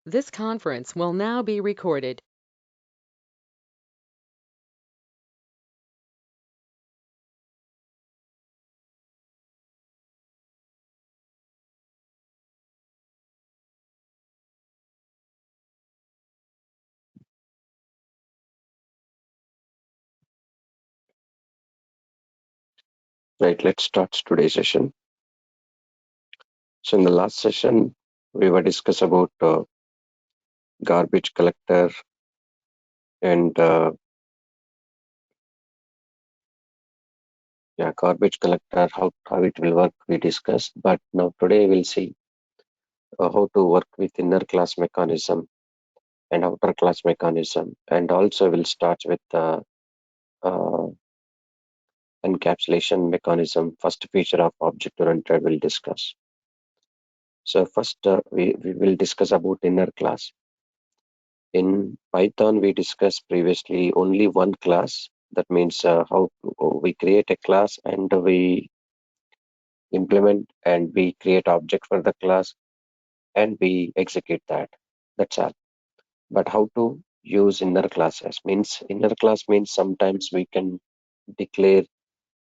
This conference will now be recorded. Right, let's start today's session. So in the last session, we were discuss about garbage collector and garbage collector, how it will work, we discussed. But now today we'll see how to work with inner class mechanism and outer class mechanism. And also we'll start with uh, encapsulation mechanism, first feature of object-oriented we'll discuss. So first we will discuss about inner class. In Python, we discussed previously only one class. That means how we create a class and we implement and we create object for the class and we execute that. That's all. But how to use inner classes means inner class means sometimes we can declare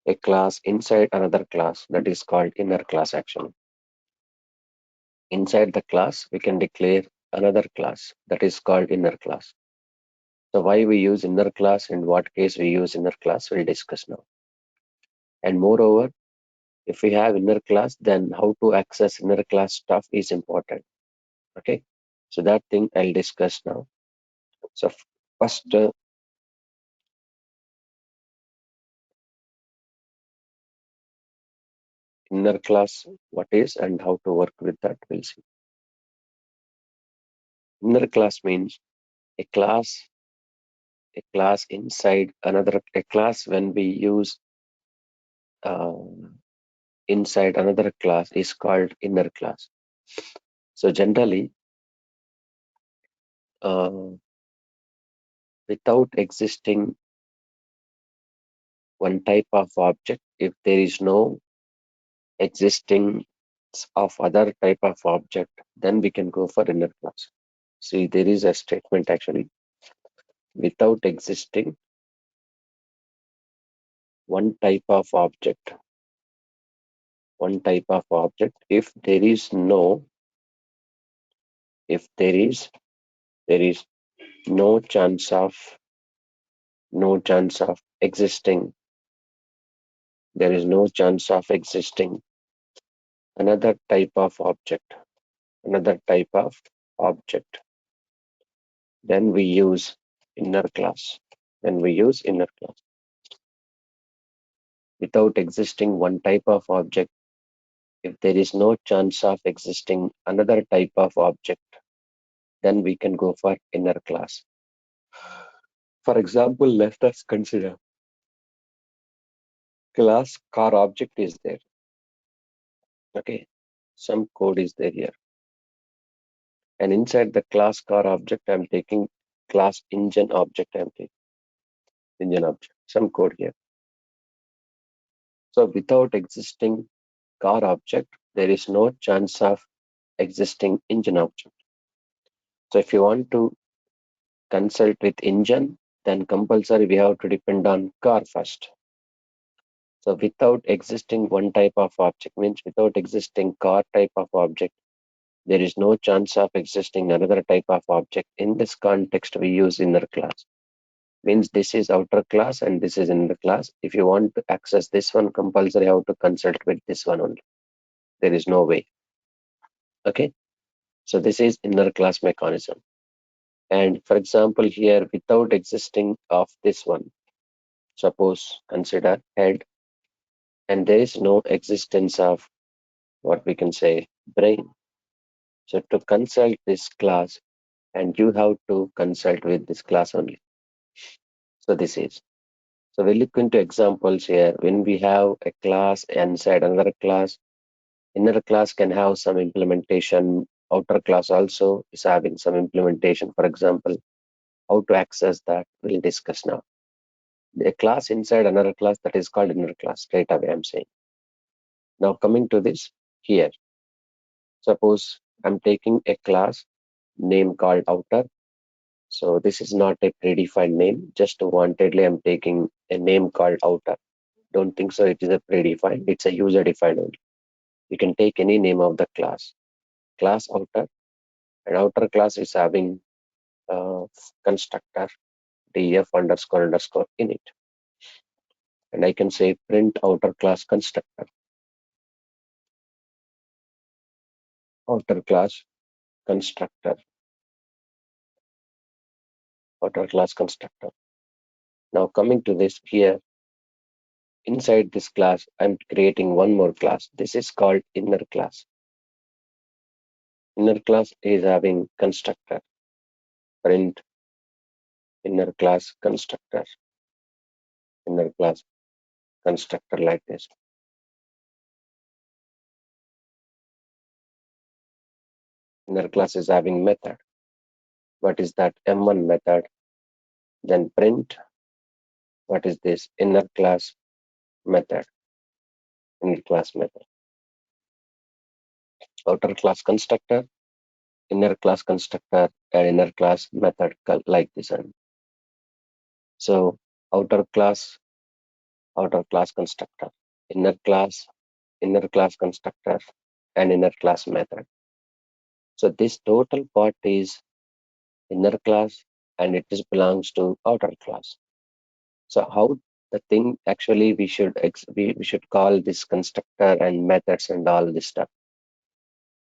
a class inside another class, that is called inner class actually. Inside the class, we can declare another class that is called inner class. So why we use inner class, in what case we use inner class, we'll discuss now. And moreover, if we have inner class, then how to access inner class stuff is important. Okay, so that thing I'll discuss now. So first, inner class, what is and how to work with that, we'll see. Inner class means a class inside another, a class when we use uh, inside another class is called inner class. So generally, uh, without existing one type of object, if there is no existing of other type of object, then we can go for inner class. See, there is a statement actually, without existing one type of object, if there is no chance of existing, there is no chance of existing another type of object, then we use inner class. Without existing one type of object, if there is no chance of existing another type of object, then we can go for inner class. For example, let us consider class car object is there. Okay, some code is there here. And inside the class car object, I'm taking class engine object, some code here. So without existing car object, there is no chance of existing engine object. So if you want to consult with engine, then compulsory we have to depend on car first. So without existing one type of object means without existing car type of object, there is no chance of existing another type of object. In this context, we use inner class. Means this is outer class and this is inner class. If you want to access this one, compulsory how to consult with this one only. There is no way. Okay. So this is inner class mechanism. And for example, here without existing of this one, suppose consider head, and there is no existence of what we can say brain. So to consult this class, and you have to consult with this class only. So this is. So we look into examples here. When we have a class inside another class, inner class can have some implementation. Outer class also is having some implementation. For example, how to access that we'll discuss now. A class inside another class, that is called inner class. Straight away I'm saying. Now coming to this here. Suppose I'm taking a class name called outer. So this is not a predefined name. Just wantedly I'm taking a name called outer. Don't think so. It is a predefined. It's a user defined only. You can take any name of the class. Class outer, and outer class is having constructor def underscore underscore init. And I can say print outer class constructor. Outer class constructor. Outer class constructor. Now coming to this here, inside this class, I'm creating one more class. This is called inner class. Inner class is having constructor. Print inner class constructor. Inner class constructor like this. Inner class is having method. What is that? M1 method. Then print. What is this? Inner class method. Inner class method. Outer class constructor, inner class constructor, and inner class method like this one. So outer class constructor, inner class constructor, and inner class method. So this total part is inner class and it is belongs to outer class. So how the thing actually we should call this constructor and methods and all this stuff.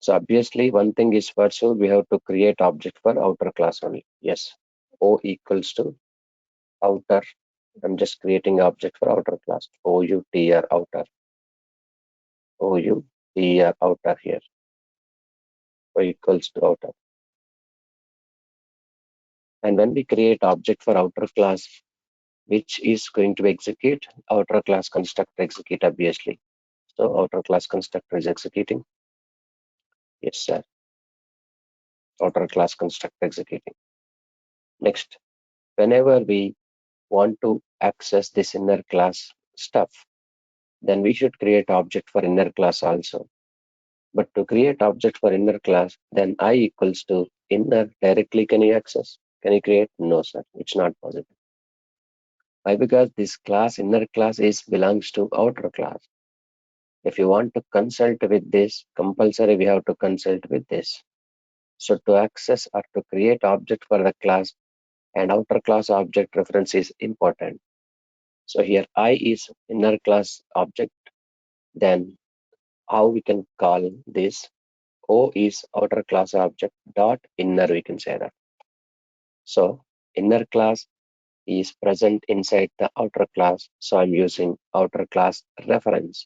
So obviously one thing is for sure we have to create object for outer class only. Yes, O equals to outer. I'm just creating object for outer class. OUTR outer. OUTR outer here. O equals to outer. And when we create object for outer class, which is going to execute outer class constructor execute obviously. So outer class constructor is executing. Yes, sir. Outer class constructor executing. Next, whenever we want to access this inner class stuff, then we should create object for inner class also. But to create object for inner class, then I equals to inner directly can you access? Can you create? No, sir. It's not possible. Why? Because this class, inner class, is belongs to outer class. If you want to consult with this, compulsory we have to consult with this. So to access or to create object for the class and outer class object reference is important. So here I is inner class object, then how we can call this O is outer class object dot inner, we can say that. So inner class is present inside the outer class. So I'm using outer class reference.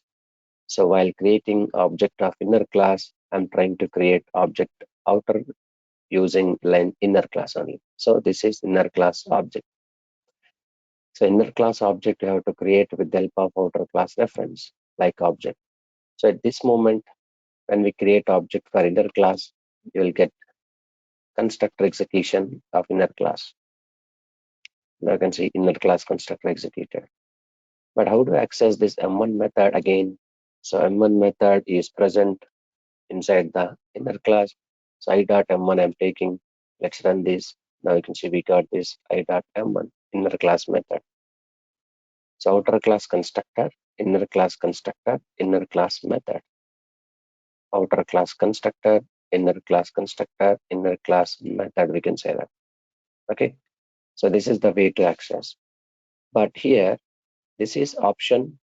So while creating object of inner class, I'm trying to create object outer using line inner class only. So this is inner class object. So inner class object you have to create with the help of outer class reference like object. So at this moment, when we create object for inner class, you will get constructor execution of inner class. Now you can see inner class constructor executed. But how to access this M1 method again? So M1 method is present inside the inner class. So I dot M1 I'm taking. Let's run this. Now you can see we got this I dot M1 inner class method. So outer class constructor, inner class constructor, inner class method. Outer class constructor, inner class constructor, inner class method, we can say that. Okay. So this is the way to access. But here, this is option.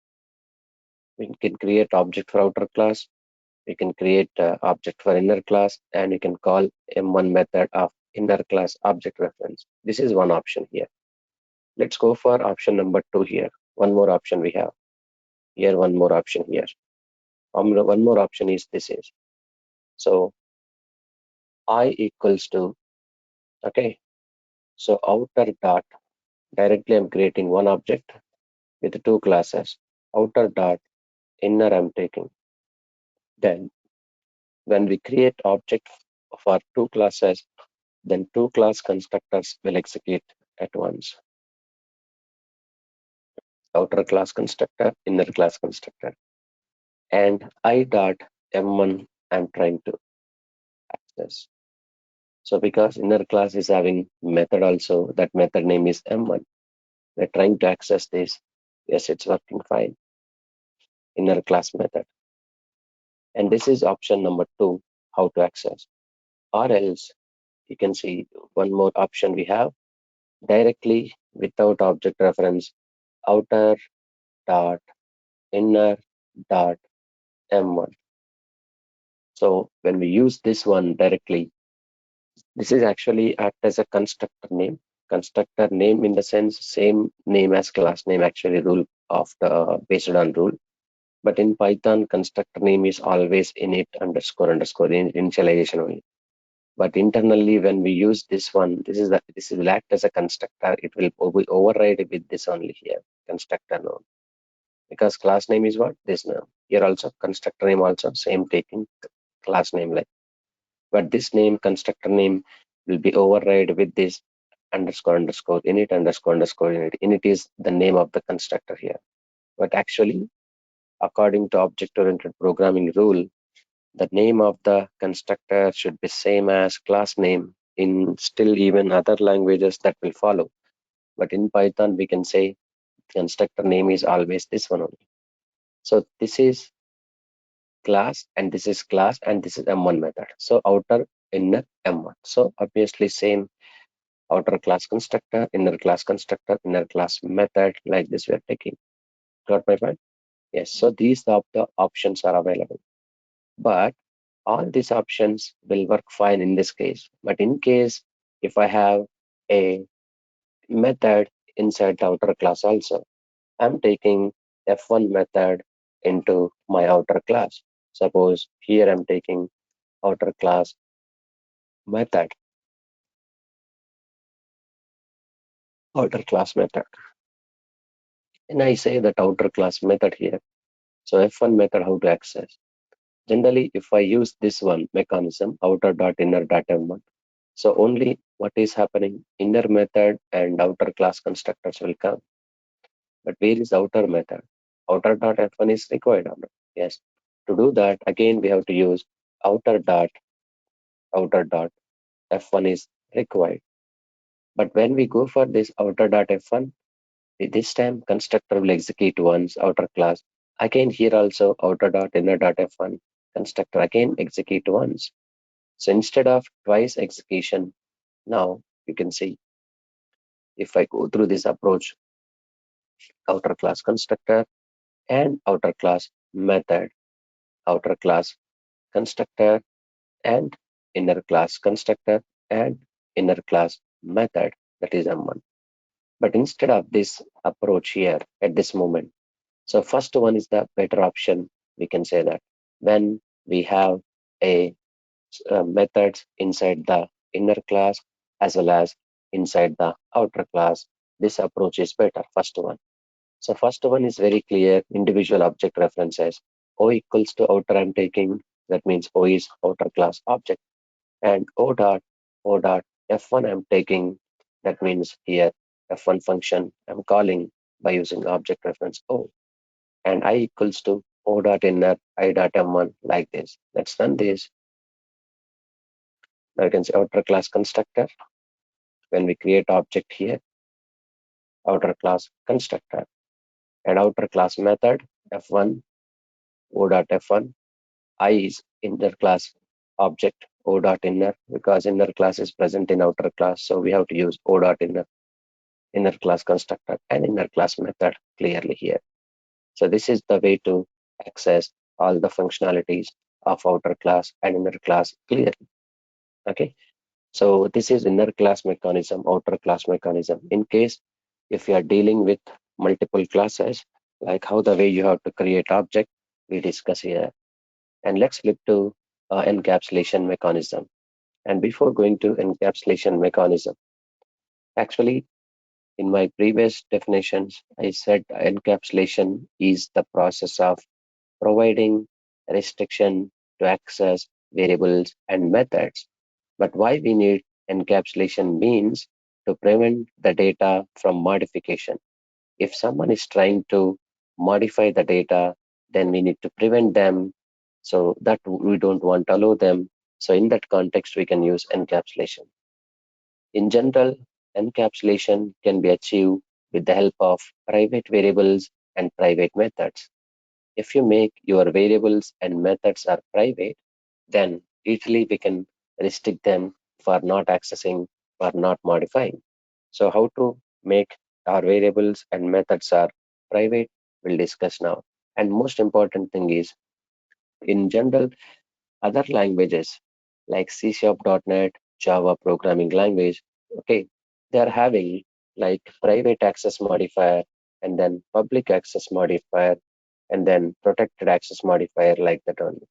We can create object for outer class. We can create object for inner class, and you can call M1 method of inner class object reference. This is one option here. Let's go for option number 2 here. One more option we have here. One more option here. One more option is this is. So I equals to, okay. So outer dot, directly I'm creating one object with two classes. Outer dot, inner I'm taking. Then when we create object for two classes, then two class constructors will execute at once. Outer class constructor, inner class constructor. And I dot M1 I'm trying to access. So because inner class is having method also, that method name is M1. We're trying to access this. Yes, it's working fine. Inner class method. And this is option number 2, how to access. Or else you can see one more option we have, directly without object reference, outer dot inner dot M1. So when we use this one directly, this is actually act as a constructor name. Constructor name in the sense same name as class name, actually rule of the based on rule. But in Python, constructor name is always init underscore underscore in initialization only. But internally, when we use this one, this will act as a constructor. It will override with this only here, constructor name. Because class name is what? This name. Here also, constructor name also, same taking class name like. But this name, constructor name, will be override with this underscore underscore init underscore underscore init. Init is the name of the constructor here. But actually, according to object-oriented programming rule, the name of the constructor should be same as class name. In still even other languages that will follow. But in Python, we can say constructor name is always this one only. So this is class and this is class and this is M1 method. So outer, inner, M1. So obviously same outer class constructor, inner class method, like this we are taking. Got my point? Yes. So these are the options are available. But all these options will work fine in this case. But in case if I have a method inside the outer class also, I'm taking F1 method into my outer class. Suppose here I'm taking outer class method, and I say that outer class method here. So F1 method, how to access? Generally, if I use this one mechanism, outer dot inner dot M1, so only what is happening, inner method and outer class constructors will come. But where is outer method? Outer dot F1 is required. Yes. To do that, again, we have to use outer dot F1 is required. But when we go for this outer dot F1, this time constructor will execute once outer class. Again, here also outer dot inner dot F1 constructor again execute once. So instead of twice execution, now you can see if I go through this approach, outer class constructor and outer class method, outer class constructor and inner class constructor and inner class method, that is M1. But instead of this approach here at this moment, so first one is the better option. We can say that when we have a methods inside the inner class as well as inside the outer class, this approach is better, first one. So first one is very clear, individual object references. O equals to outer I'm taking, that means O is outer class object. And O dot F1 I'm taking, that means here F1 function I'm calling by using object reference O. And I equals to O dot inner I dot M1 like this. Let's run this. Now you can see outer class constructor. When we create object here, outer class constructor and outer class method F1 O dot F1. I is inner class object O dot inner, because inner class is present in outer class, so we have to use O dot inner class constructor and inner class method clearly here. So this is the way to access all the functionalities of outer class and inner class clearly. Okay, so this is inner class mechanism, outer class mechanism. In case if you are dealing with multiple classes, like how the way you have to create object, we discuss here. And let's flip to encapsulation mechanism. And before going to encapsulation mechanism, actually in my previous definitions, I said encapsulation is the process of providing restriction to access variables and methods. But why we need encapsulation means to prevent the data from modification. If someone is trying to modify the data, then we need to prevent them, so that we don't want to allow them So in that context, we can use encapsulation. In general, encapsulation can be achieved with the help of private variables and private methods. If you make your variables and methods are private, then easily we can restrict them for not accessing or not modifying. So how to make our variables and methods are private, we'll discuss now. And most important thing is, in general, other languages like C Sharp.NET, Java programming language, okay, they are having like private access modifier and then public access modifier and then protected access modifier like that only.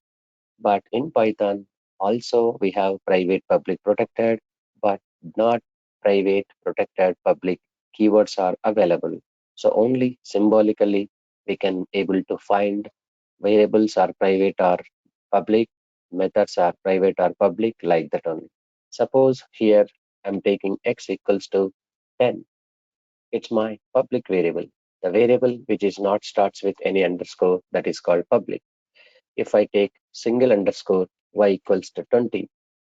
But in Python, also we have private, public, protected, but not private, protected, public keywords are available. So only symbolically we can able to find variables are private or public, methods are private or public, like that only. Suppose here I'm taking x equals to 10. It's my public variable. The variable which is not starts with any underscore, that is called public. If I take single underscore y equals to 20,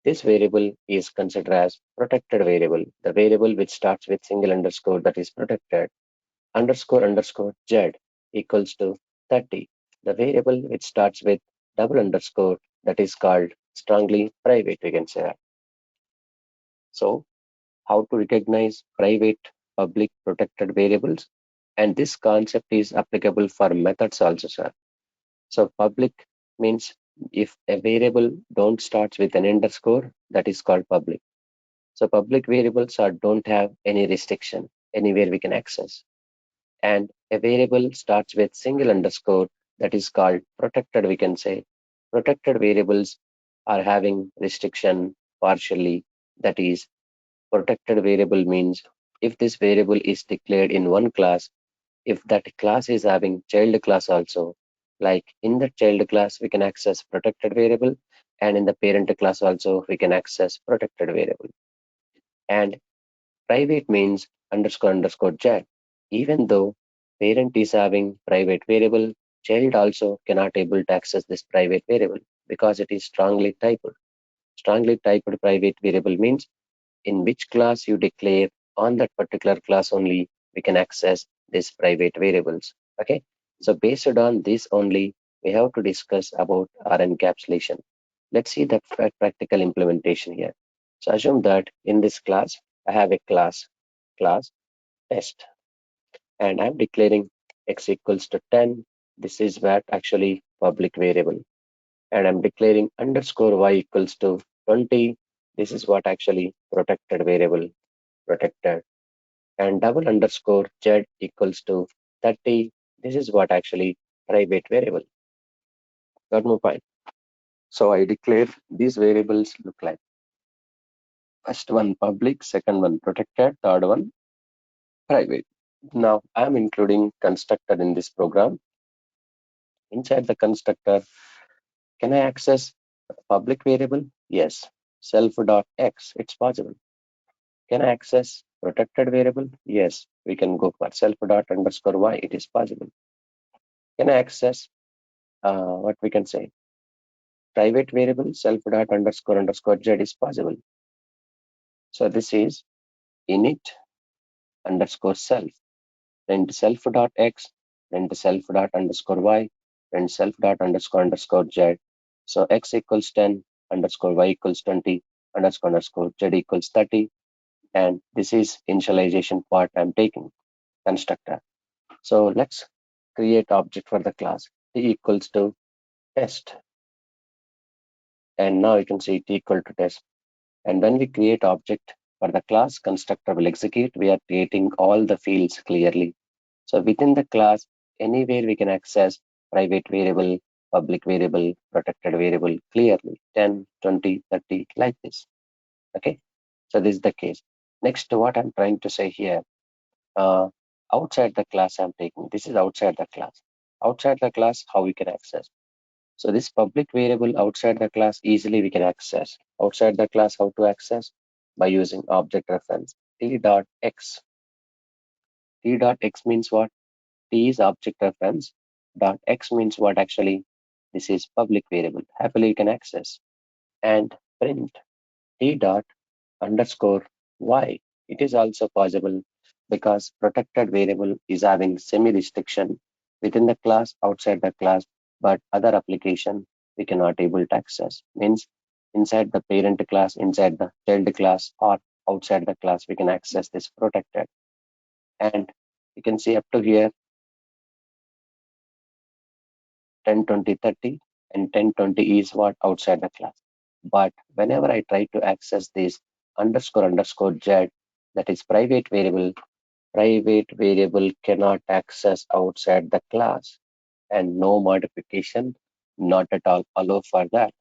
this variable is considered as protected variable. The variable which starts with single underscore, that is protected. Underscore underscore z equals to 30. The variable which starts with double underscore, that is called strongly private, we can say that. So how to recognize private, public, protected variables? And this concept is applicable for methods also, sir. So public means if a variable don't starts with an underscore, that is called public. So public variables are don't have any restriction anywhere we can access. And a variable starts with single underscore, that is called protected, we can say. Protected variables are having restriction partially, that is protected variable means if this variable is declared in one class, if that class is having child class also, like in the child class we can access protected variable, and in the parent class also we can access protected variable. And private means underscore underscore z. Even though parent is having private variable, child also cannot able to access this private variable because it is strongly typed. Strongly typed private variable means in which class you declare, on that particular class only we can access these private variables. Okay, so based on this only we have to discuss about our encapsulation. Let's see the practical implementation here. So assume that in this class I have a class test, and I'm declaring x equals to 10. This is what actually public variable, and I'm declaring underscore y equals to 20. This is what actually protected variable, protected. And double underscore z equals to 30. This is what actually private variable. Got my point? So I declare these variables look like first one public, second one protected, third one private. Now I'm including constructor in this program. Inside the constructor, can I access public variable? Yes. Self.x, it's possible. Can I access protected variable? Yes, we can go for self.underscore y, it is possible. Can I access what we can say private variable self.underscore underscore z is possible. So this is init underscore self, then self.x, then self.underscore y, then self.underscore z. So x equals 10, underscore y equals 20, underscore z equals 30. And this is initialization part I'm taking, constructor. So let's create object for the class. T equals to test. And now you can see T equal to test. And when we create object for the class, constructor will execute. We are creating all the fields clearly. So within the class, anywhere we can access private variable, public variable, protected variable clearly, 10, 20, 30, like this. Okay, so this is the case. Next, what I'm trying to say here, uh, outside the class I'm taking, this is outside the class. Outside the class, how we can access. So this public variable outside the class, easily we can access. Outside the class, how to access? By using object reference t dot x. T dot x means what? T is object reference. Dot x means what actually? This is public variable. Happily you can access. and print t dot underscore y. It is also possible because protected variable is having semi-restriction within the class, outside the class, but other application we cannot able to access. Means inside the parent class, inside the child class, or outside the class, we can access this protected. And you can see up to here 10, 20, 30, and 10, 20 is what outside the class. But whenever I try to access this underscore underscore z, that is private variable cannot access outside the class, and no modification, not at all allow for that.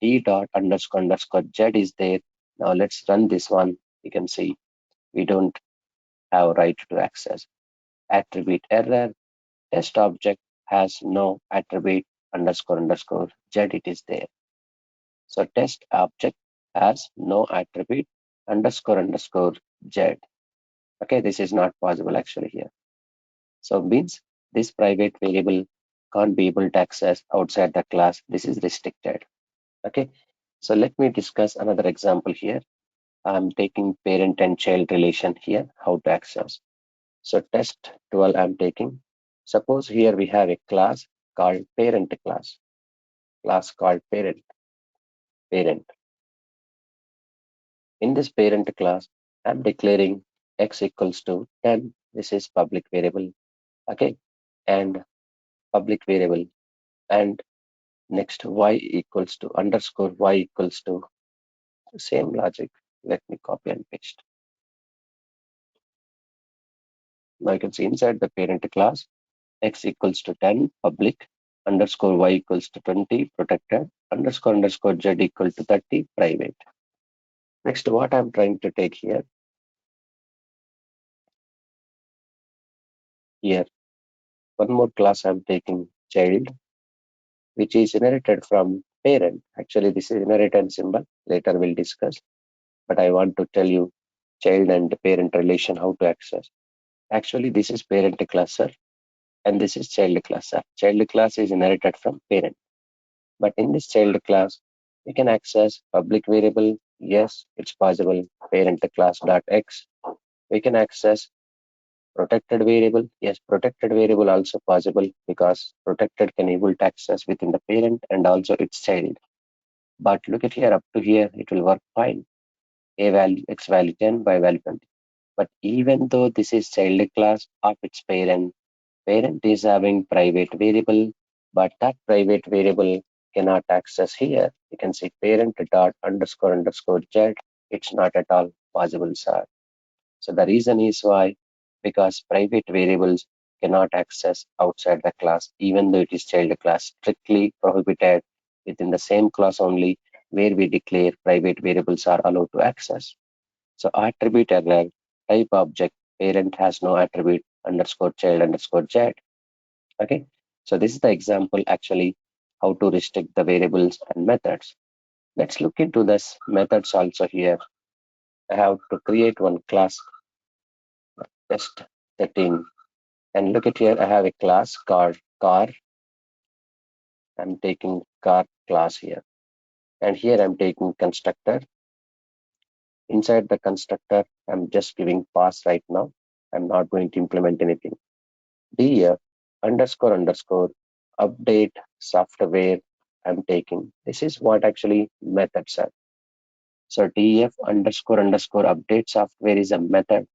T dot underscore underscore z is there. Now let's run this one. You can see we don't have right to access. Attribute error, test object has no attribute underscore underscore z, it is there. So test object has no attribute underscore underscore z. Okay, this is not possible actually here. So means this private variable can't be able to access outside the class. This is restricted. Okay, so let me discuss another example here. I'm taking parent and child relation here, how to access. So test 12 I'm taking. Suppose here we have a class called parent class called parent. In this parent class, I'm declaring x equals to 10. This is public variable. Okay, and public variable, and next y equals to underscore y equals to same logic. Let me copy and paste. Now you can see inside the parent class, x equals to 10 public, underscore y equals to 20 protected, underscore underscore z equal to 30 private. Next, what I'm trying to take here, one more class I'm taking child, which is inherited from parent. Actually, this is inheritance symbol. Later we'll discuss. But I want to tell you child and parent relation, how to access. Actually, this is parent class, sir, and this is child class, sir. Child class is inherited from parent. But in this child class, we can access public variable. Yes, it's possible. Parent class dot x. We can access protected variable. Yes, protected variable also possible because protected can able to access within the parent and also its child. But look at here, up to here, it will work fine. A value, x value 10, y value 20. But even though this is child class of its parent is having private variable, but that private variable cannot access here. You can see parent dot underscore underscore z. It's not at all possible, sir. So the reason is why, because private variables cannot access outside the class, even though it is child class, strictly prohibited within the same class only, where we declare private variables are allowed to access. So attribute error, type object, parent has no attribute underscore child underscore z. Okay, so this is the example actually how to restrict the variables and methods. Let's look into this methods also here. I have to create one class, test 13, and look at here. I have a class called car. I'm taking car class here, and here I'm taking constructor. Inside the constructor, I'm just giving pass right now. I'm not going to implement anything. Df underscore underscore update software I'm taking. This is what actually methods are. So df underscore underscore update software is a method.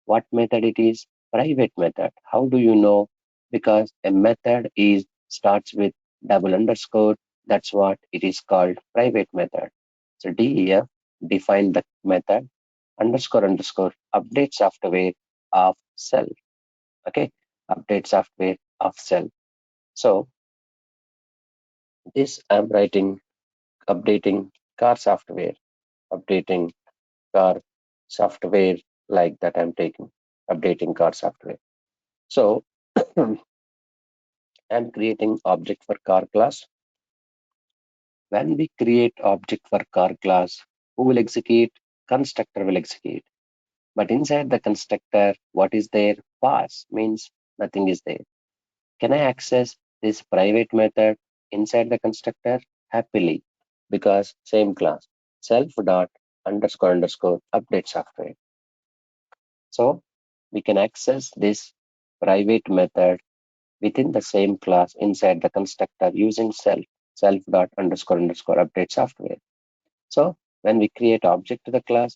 What method it is? Private method. How do you know? Because a method is starts with double underscore. That's what it is called, private method. So def define the method underscore underscore update software of self. Okay, update software of self. So this I'm writing updating car software, updating car software, like that I'm taking updating car software. So I'm creating object for car class. When we create object for car class, who will execute? Constructor will execute. But inside the constructor, what is there? Pass means nothing is there. Can I access this private method inside the constructor? Happily. because same class, self dot underscore underscore update software. So we can access this private method within the same class inside the constructor using self dot underscore underscore update software. So when we create object to the class,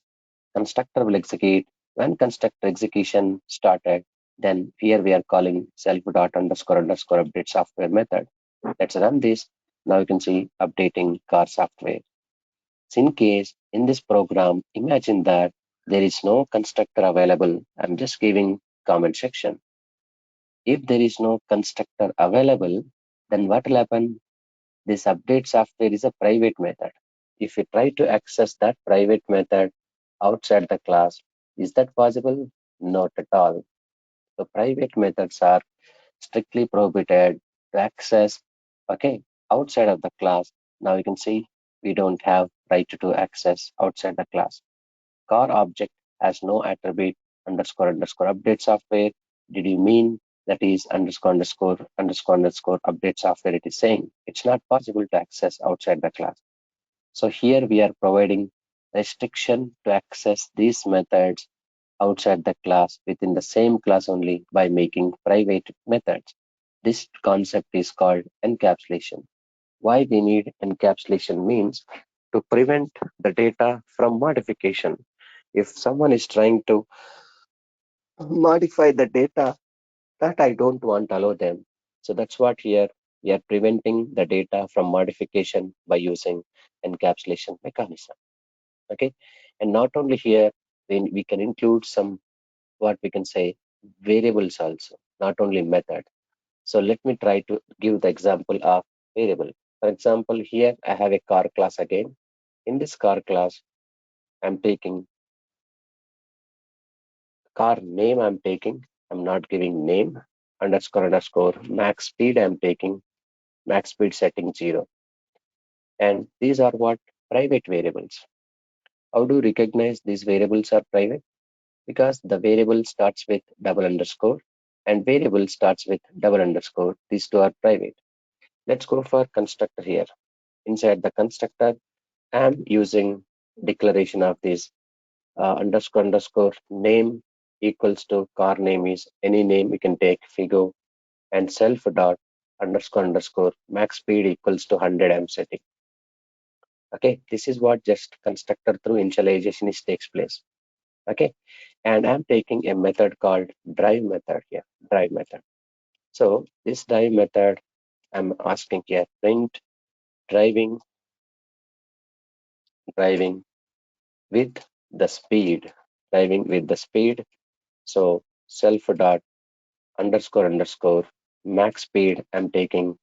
constructor will execute. When constructor execution started, then here we are calling self dot underscore underscore update software method. Let's run this. Now you can see updating car software. So in case in this program, imagine that there is no constructor available. I'm just giving comment section. If there is no constructor available, then what will happen? This update software is a private method. If you try to access that private method outside the class, is that possible? Not at all. The private methods are strictly prohibited to access, okay, outside of the class. Now you can see we don't have right to access outside the class. Car object has no attribute underscore underscore update software. Did you mean that is underscore underscore underscore underscore update software? It is saying it's not possible to access outside the class. So here we are providing restriction to access these methods outside the class within the same class only by making private methods. This concept is called encapsulation. Why we need encapsulation means to prevent the data from modification. If someone is trying to modify the data that I don't want to allow them. So that's what here we are preventing the data from modification by using encapsulation mechanism. Okay. And not only here, we can include some what we can say variables also, not only method. So let me try to give the example of variable. For example, here I have a car class again. In this car class, I'm taking car name I'm not giving name, underscore underscore max speed I'm taking, max speed setting 0. And these are what private variables. How do you recognize these variables are private? Because the variable starts with double underscore and variable starts with double underscore. These two are private. Let's go for constructor here. Inside the constructor, I'm using declaration of this underscore underscore name equals to car name is any name you can take Figo and self dot underscore underscore max speed equals to 100 I'm setting. Okay, this is what just constructor through initialization is takes place. Okay, and I'm taking a method called drive method here, drive method. So this drive method I'm asking here print driving driving with the speed driving with the speed. So self dot underscore underscore max speed I'm taking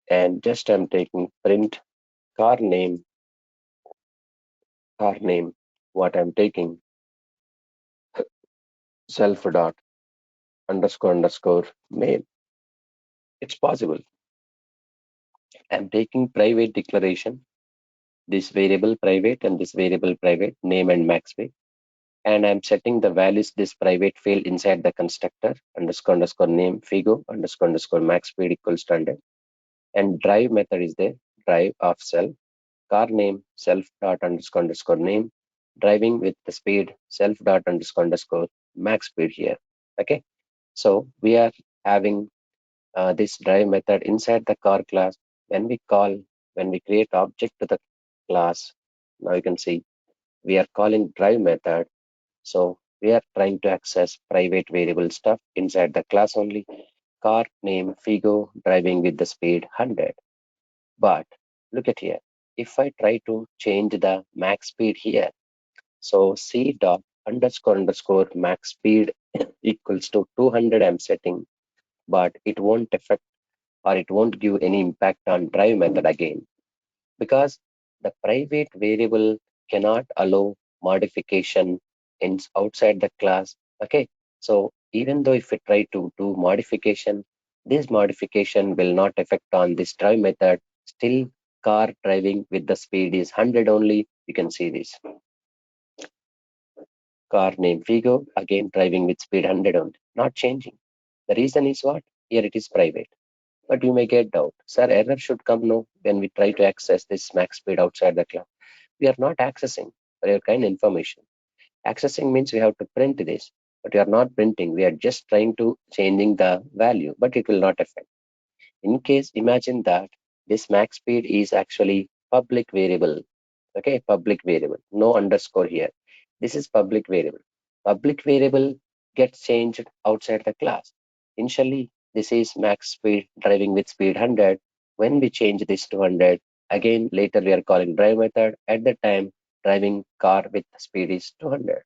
and just I'm taking print car name what I'm taking self dot underscore underscore name. It's possible. I'm taking private declaration, this variable private and this variable private name and max speed. And I'm setting the values this private field inside the constructor underscore underscore name figo underscore underscore max speed equals standard. And drive method is there, drive of self, car name self dot underscore underscore name, driving with the speed self dot underscore underscore max speed here. Okay. So we are having this drive method inside the car class. When we call, when we create object to the class, now you can see we are calling drive method. So we are trying to access private variable stuff inside the class only. Car name Figo driving with the speed 100. But look at here. If I try to change the max speed here, so C dot underscore underscore max speed equals to 200 I'm setting, but it won't affect or it won't give any impact on drive method again because the private variable cannot allow modification in outside the class. Okay, so even though if we try to do modification, this modification will not affect on this drive method. Still car driving with the speed is 100 only. You can see this car name Figo again driving with speed 100 only, not changing. The reason is what? Here it is private. But you may get doubt. Sir, error should come no when we try to access this max speed outside the class. We are not accessing for your kind information. Accessing means we have to print this, but we are not printing. We are just trying to changing the value, but it will not affect. In case, imagine that this max speed is actually public variable. Okay, public variable, no underscore here. This is public variable. Public variable gets changed outside the class. Initially, this is max speed driving with speed 100. When we change this to 100, again later we are calling drive method. At the time, driving car with speed is 200.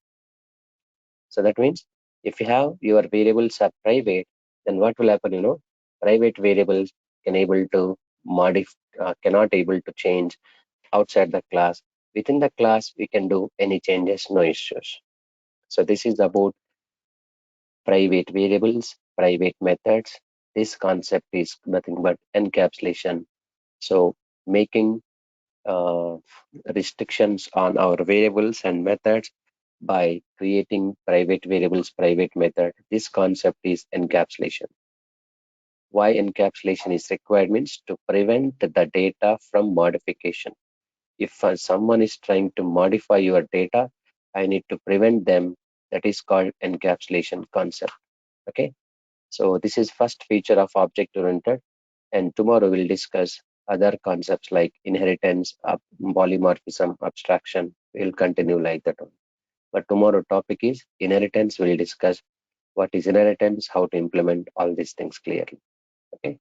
So that means if you have your variables are private, then what will happen? Private variables can able to modify, cannot able to change outside the class. Within the class, we can do any changes, no issues. So this is about private variables, private methods. This concept is nothing but encapsulation. So making uh, restrictions on our variables and methods by creating private variables, private method. This concept is encapsulation. Why encapsulation is required means to prevent the data from modification. If someone is trying to modify your data, I need to prevent them. That is called encapsulation concept. Okay. So this is first feature of object oriented, and tomorrow we'll discuss other concepts like inheritance, polymorphism, abstraction. We'll continue like that one. But tomorrow topic is inheritance. We'll discuss what is inheritance, how to implement all these things clearly. Okay.